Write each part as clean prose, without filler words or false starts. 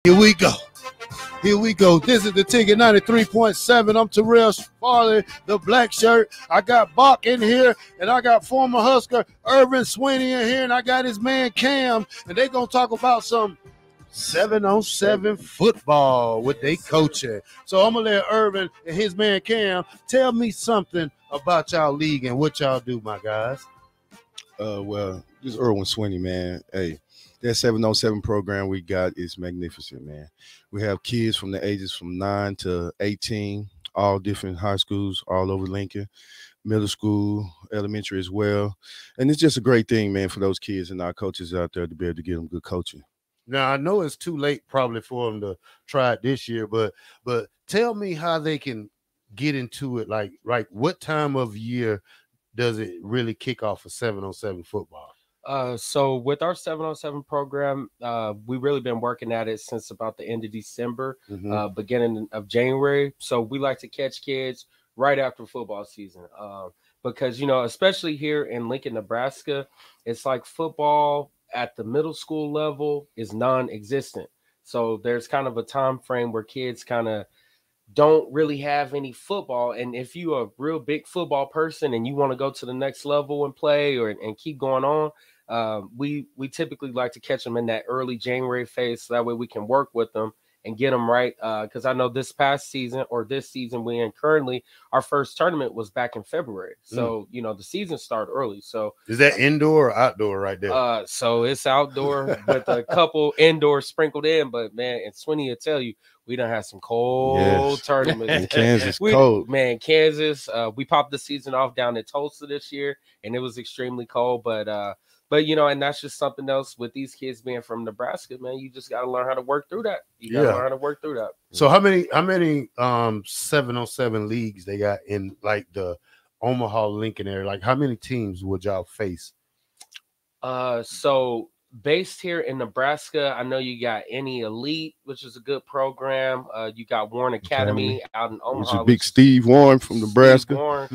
Here we go. Here we go. This is the Ticket 93.7. I'm Terrell Farley, the black shirt. I got Bach in here, and I got former Husker Erwin Swiney in here, and I got his man Cam, and they're going to talk about some 7-on-7 football with they coaching. So I'm going to let Erwin and his man Cam tell me something about y'all league and what y'all do, my guys. Well, this is Erwin Swiney, man. Hey, that 7-on-7 program we got is magnificent, man. We have kids from the ages from 9 to 18, all different high schools all over Lincoln, middle school, elementary as well. And it's just a great thing, man, for those kids and our coaches out there to be able to give them good coaching. Now, I know it's too late probably for them to try it this year, but tell me how they can get into it. Like what time of year does it really kick off for 7-on-7 football? So with our 7-on-7 program, we've really been working at it since about the end of December, beginning of January. So we like to catch kids right after football season because, you know, especially here in Lincoln, Nebraska, it's like football at the middle school level is non-existent. So there's kind of a time frame where kids kind of don't really have any football. And if you're a real big football person and you want to go to the next level and play and keep going on, we typically like to catch them in that early January phase. So that way we can work with them and get them right. Because I know this season we're in currently, our first tournament was back in February. So, you know, the season started early. So is that indoor or outdoor right there? So it's outdoor with a couple indoor sprinkled in. But, man, and Swiney will tell you, we done had some cold tournaments. In Kansas, cold. Man, Kansas, we popped the season off down in Tulsa this year, and it was extremely cold. But you know, and that's just something else with these kids being from Nebraska, man. You just got to learn how to work through that. You got to learn how to work through that. So how many 7-on-7 leagues they got in like the Omaha, Lincoln area? Like how many teams would y'all face? So based here in Nebraska, I know you got Any Elite, which is a good program. You got Warren Academy out in Omaha. Big Steve Warren from Nebraska. Warren,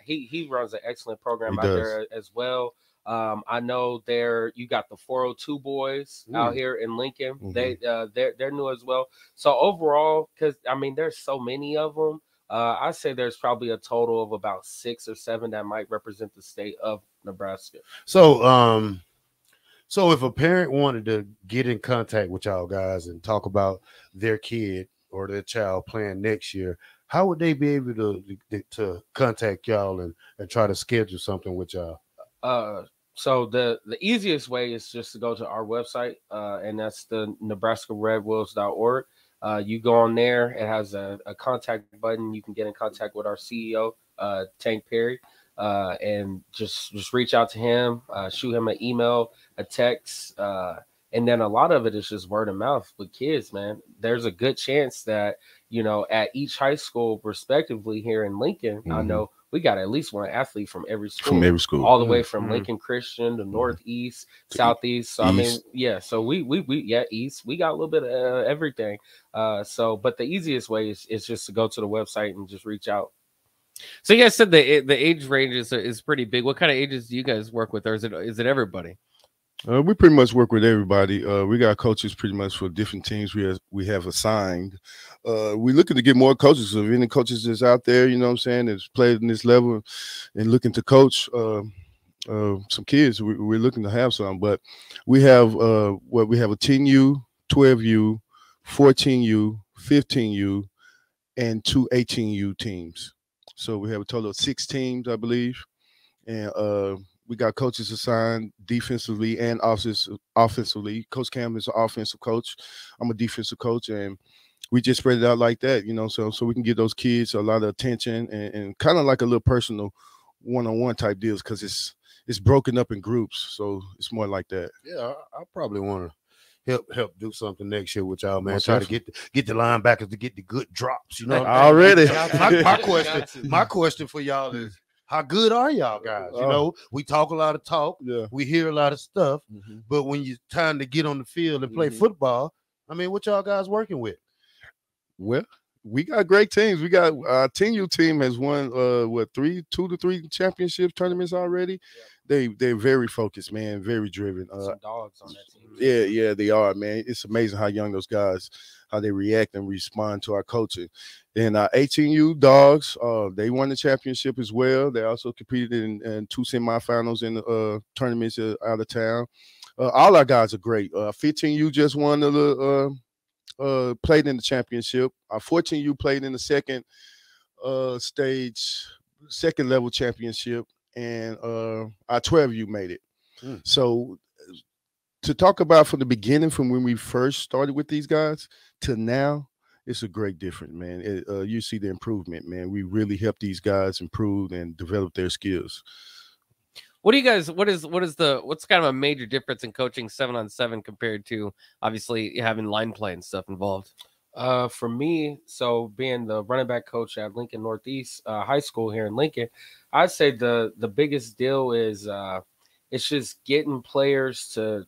he runs an excellent program out there as well. I know you got the 402 boys out here in Lincoln. They're new as well. So overall, because I mean, there's so many of them. I say there's probably a total of about 6 or 7 that might represent the state of Nebraska. So if a parent wanted to get in contact with y'all guys and talk about their kid or their child playing next year, how would they be able to contact y'all and try to schedule something with y'all? So the easiest way is just to go to our website, and that's the NebraskaRedWolves.org. You go on there, it has a contact button. You can get in contact with our CEO, Tank Perry, and just reach out to him, shoot him an email, a text, and then a lot of it is just word of mouth with kids, man. There's a good chance that, you know, at each high school, respectively, here in Lincoln, I know we got at least one athlete from every school. All the way from Lincoln Christian to Northeast, Southeast. So, East. I mean, so we East. We got a little bit of everything. But the easiest way is just to go to the website and just reach out. So you guys said the age range is pretty big. What kind of ages do you guys work with, or is it everybody? We pretty much work with everybody. We got coaches pretty much for different teams we have assigned. We're looking to get more coaches. So if any coaches that's out there, you know what I'm saying, that's played in this level and looking to coach some kids, we're looking to have some. But we have we have a 10U, 12U, 14U, 15U, and 2 18U teams. So we have a total of 6 teams, I believe. And we got coaches assigned defensively and offensively. Coach Cam is an offensive coach. I'm a defensive coach, and we just spread it out like that, you know, so we can give those kids a lot of attention and kind of like a little personal one-on-one type deals because it's broken up in groups, so it's more like that. Yeah, I probably want to help do something next year with y'all, man. Try to get the linebackers to get the good drops, you know. Already. My question for y'all is, how good are y'all guys? You know, we talk a lot of talk. Yeah. We hear a lot of stuff. But when it's time to get on the field and play football, I mean, what y'all guys working with? Well, We got great teams. We got our 10U team has won 2 to 3 championship tournaments already. They're very focused, man, very driven. Some dogs on that team. Yeah, they are, man. It's amazing how young those guys, how they react and respond to our coaching. And our 18U dogs, they won the championship as well. They also competed in 2 semifinals in the tournaments out of town. All our guys are great. 15U just won played in the championship. Our 14U played in the second level championship, and our 12U made it. So to talk about from the beginning, from when we first started with these guys to now, it's a great difference, man. You see the improvement, man. We really help these guys improve and develop their skills. What do you guys? What's kind of a major difference in coaching 7-on-7 compared to obviously having line play and stuff involved? For me, so being the running back coach at Lincoln Northeast High School here in Lincoln, I'd say the biggest deal is it's just getting players to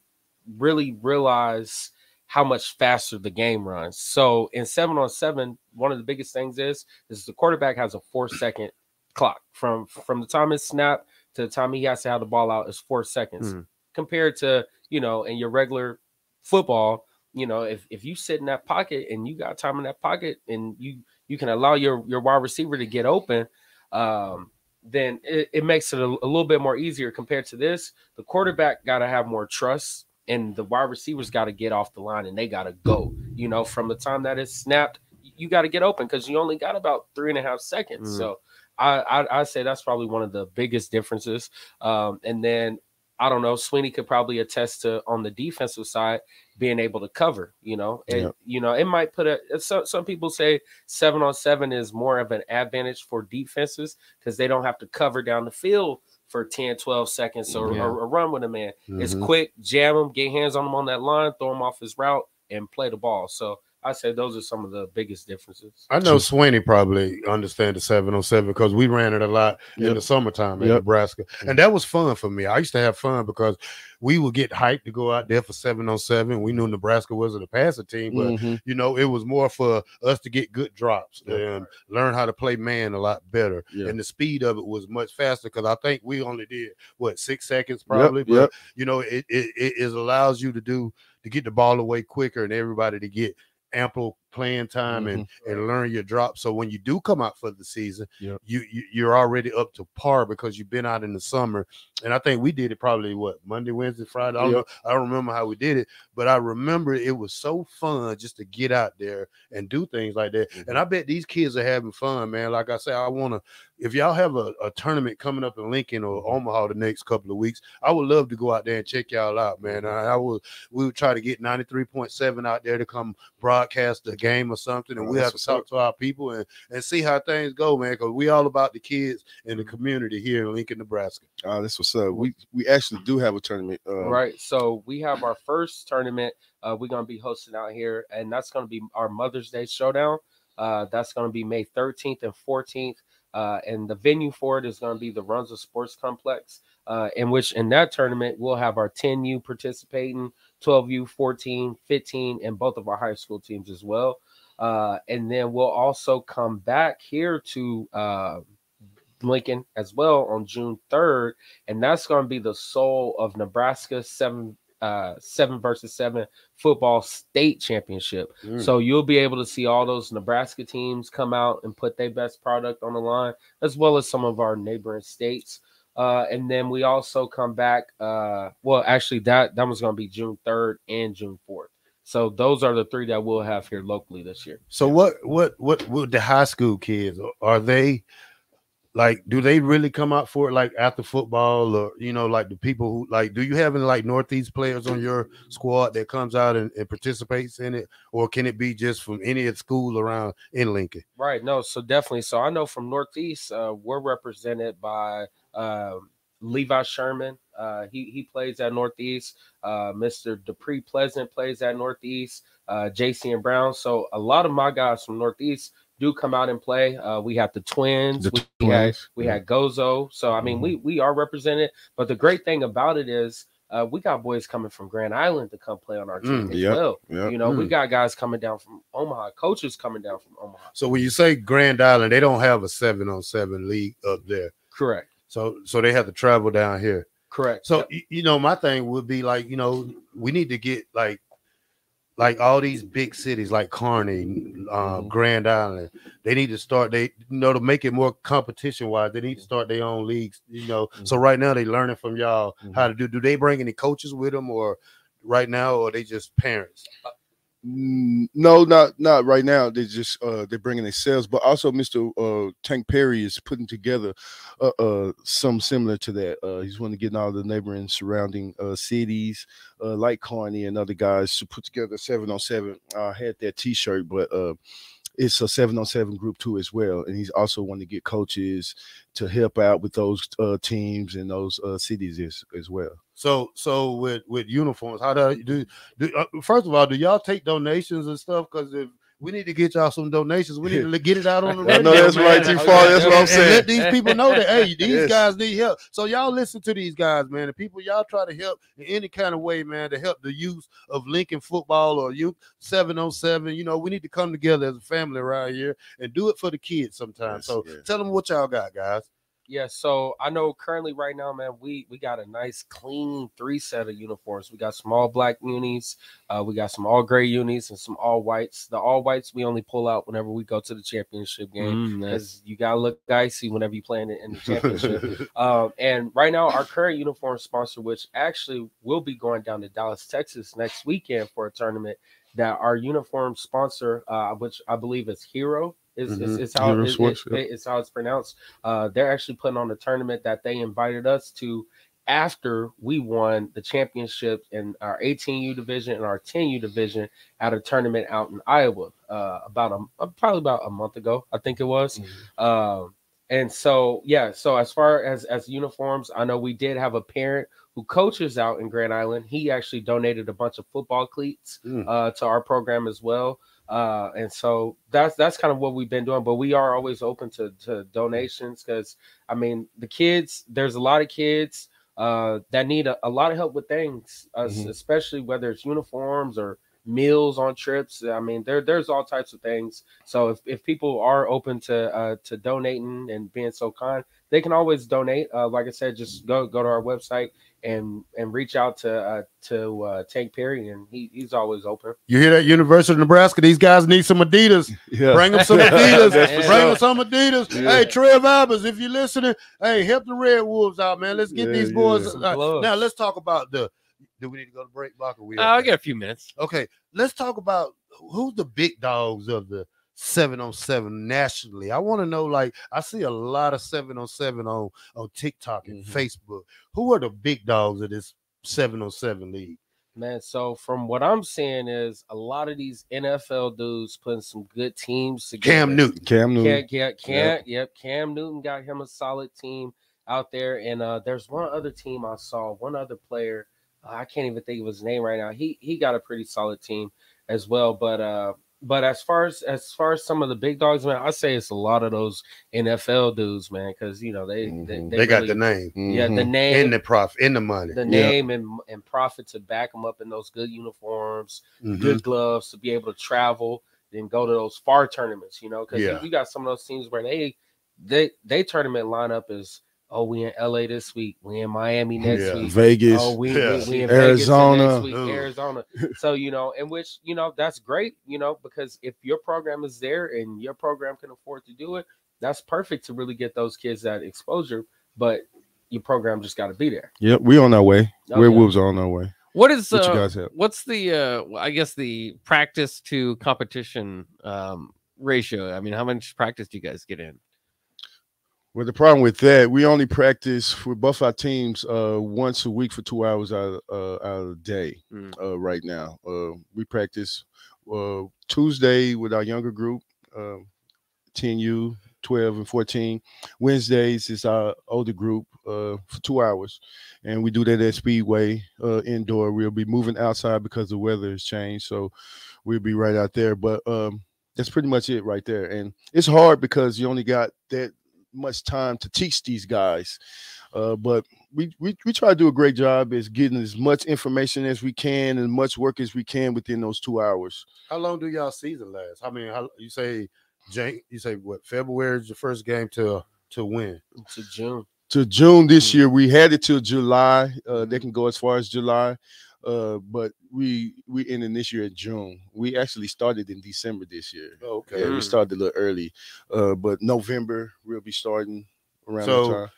really realize how much faster the game runs. So in 7-on-7, one of the biggest things is the quarterback has a 4-second clock from the time it's snapped to the time he has to have the ball out is 4 seconds. Compared to, in your regular football, if you sit in that pocket and you got time in that pocket and you can allow your wide receiver to get open, then it makes it a little bit more easier. Compared to this, the quarterback got to have more trust and the wide receivers got to get off the line and they got to go. From the time that it's snapped, you got to get open because you only got about 3.5 seconds. So I say that's probably one of the biggest differences. And then I don't know, Sweeney could probably attest to on the defensive side being able to cover. It might put some people say 7-on-7 is more of an advantage for defenses because they don't have to cover down the field for 10, 12 seconds or run with a man. It's quick, jam him, get hands on him on that line, throw him off his route, and play the ball. So I say those are some of the biggest differences. I know Sweeney probably understands the 7-on-7 because we ran it a lot in the summertime in Nebraska. And that was fun for me. I used to have fun because we would get hyped to go out there for 7-on-7. We knew Nebraska wasn't a passing team, but, it was more for us to get good drops and learn how to play man a lot better. And the speed of it was much faster because I think we only did, 6 seconds probably. But, it allows you to get the ball away quicker and everybody to get ample playing time and learn your drop. So when you do come out for the season, you're already up to par because you've been out in the summer. And I think we did it probably Monday, Wednesday, Friday. I don't remember how we did it, but I remember it was so fun just to get out there and do things like that. And I bet these kids are having fun, man. Like I said, if y'all have a tournament coming up in Lincoln or Omaha the next couple of weeks, I would love to go out there and check y'all out, man. We would try to get 93.7 out there to come broadcast the game or something, and we have to talk to our people and see how things go, man, because we all about the kids and the community here in Lincoln, Nebraska. That's what's up. We actually do have a tournament. Right. So we have our first tournament we're going to be hosting out here, and that's going to be our Mother's Day Showdown. That's going to be May 13th and 14th. And the venue for it is going to be the Runza Sports Complex, in that tournament, we'll have our 10U participating, 12U, 14, 15, and both of our high school teams as well. And then we'll also come back here to Lincoln as well on June 3rd, and that's going to be the soul of Nebraska 7 versus 7 football state championship. So you'll be able to see all those Nebraska teams come out and put their best product on the line, as well as some of our neighboring states. And then we also come back. Actually, that was going to be June 3rd and June 4th. So those are the 3 that we'll have here locally this year. So what the high school kids, are they like, do they really come out for it like after football, or like the people who like, do you have any like Northeast players on your squad that comes out and participates in it, or can it be just from any of the school around in Lincoln? Right. No, so definitely. So I know from Northeast, we're represented by Levi Sherman. He plays at Northeast. Mr. Dupree Pleasant plays at Northeast. JC and Brown. So a lot of my guys from Northeast do come out and play. We have the twins. We had Gozo. So I mean, we are represented. But the great thing about it is we got boys coming from Grand Island to come play on our team as Yep, well. yep. You know, we got guys coming down from Omaha, coaches coming down from Omaha. So when you say Grand Island, they don't have a 7-on-7 league up there. Correct. So they have to travel down here. Correct. So you know, my thing would be like, you know, we need to get like all these big cities like Kearney, Grand Island. They need to start, to make it more competition wise. They need to start their own leagues, you know. So right now they learning from y'all how to do they bring any coaches with them, or right now, or they just parents? No, not right now. They just they're bringing themselves, but also Mr. Tank Perry is putting together some similar to that. He's wanting to get all the neighboring surrounding cities like Kearney and other guys to put together 7-on-7. I had that T-shirt, but it's a 7-on-7 group too as well, and he's also wanting to get coaches to help out with those teams and those cities as well. So with uniforms, how do first of all, do y'all take donations and stuff? Because if we need to get y'all some donations, we need to get it out on the radio. I know that's right, T. Far. That's what I'm saying. And let these people know that, hey, these guys need help. So y'all listen to these guys, man. The people y'all try to help in any kind of way, man, to help the youth of Lincoln football or youth 7-on-7. You know, we need to come together as a family around here and do it for the kids sometimes. So tell them what y'all got, guys. Yeah, so I know currently right now, man, we got a nice clean 3 set of uniforms. We got some all black unis, we got some all gray unis, and some all whites. The all whites we only pull out whenever we go to the championship game, because you gotta look icy whenever you play in the championship. And right now, our current uniform sponsor, which actually will be going down to Dallas, Texas next weekend for a tournament, that our uniform sponsor, which I believe is Hero. It's how it's pronounced. They're actually putting on a tournament that they invited us to after we won the championship in our 18U division and our 10U division at a tournament out in Iowa probably about a month ago, I think it was. And so so as far as uniforms, I know we did have a parent who coaches out in Grand Island. He actually donated a bunch of football cleats to our program as well. And so that's kind of what we've been doing, but we are always open to donations, because I mean, there's a lot of kids that need a lot of help with things, especially whether it's uniforms or meals on trips. I mean, there's all types of things. So if people are open to donating and being so kind, they can always donate. Like I said, just go to our website and reach out to Tank Perry, and he's always open. You hear that, University of Nebraska? These guys need some Adidas. Bring them some Adidas. Bring them some Adidas. Hey, Trev Albers, if you're listening, hey, help the Red Wolves out, man. Let's get these boys. Now let's talk about do we need to go to break, Block? I'll get a few minutes. Okay, let's talk about who's the big dogs of the 7-on-7 nationally. I want to know, like, I see a lot of 7-on-7 on TikTok and Facebook. Who are the big dogs of this 7-on-7 league? Man, so from what I'm seeing is a lot of these NFL dudes putting some good teams together. Cam Newton. Cam Newton got him a solid team out there. And there's one other team I saw, one other player. I can't even think of his name right now. He got a pretty solid team as well. But as far as some of the big dogs, man, I say it's a lot of those NFL dudes, man, because you know they got the name, the name and the profit, and the money, the name and profit to back them up in those good uniforms, good gloves to be able to travel, then go to those far tournaments, you know, because you got some of those teams where they tournament lineup is. Oh, we in LA this week. We in Miami next week. Vegas. Oh, we in Arizona. Vegas next week. Arizona. So, you know, in which, you know, that's great, you know, because if your program is there and your program can afford to do it, that's perfect to really get those kids that exposure. But your program just got to be there. Yep, we on our way. Werewolves are on our way. What is what you guys have? What's the I guess the practice to competition ratio? I mean, how much practice do you guys get in? Well, the problem with that, we only practice for both our teams once a week for 2 hours out of the day. Right now, we practice Tuesday with our younger group, 10U, 12, and 14. Wednesdays is our older group for 2 hours, and we do that at Speedway indoor. We'll be moving outside because the weather has changed, so we'll be right out there. But that's pretty much it right there, and it's hard because you only got that much time to teach these guys, but we try to do a great job as getting as much information as we can and much work as we can within those 2 hours. How long do y'all season last? I mean, you say what? February is your first game to win? To June. To June this year. We had it till July. They can go as far as July, but we ended this year in June. We actually started in December this year. Oh, okay. Yeah, we started a little early, but November we'll be starting around that time.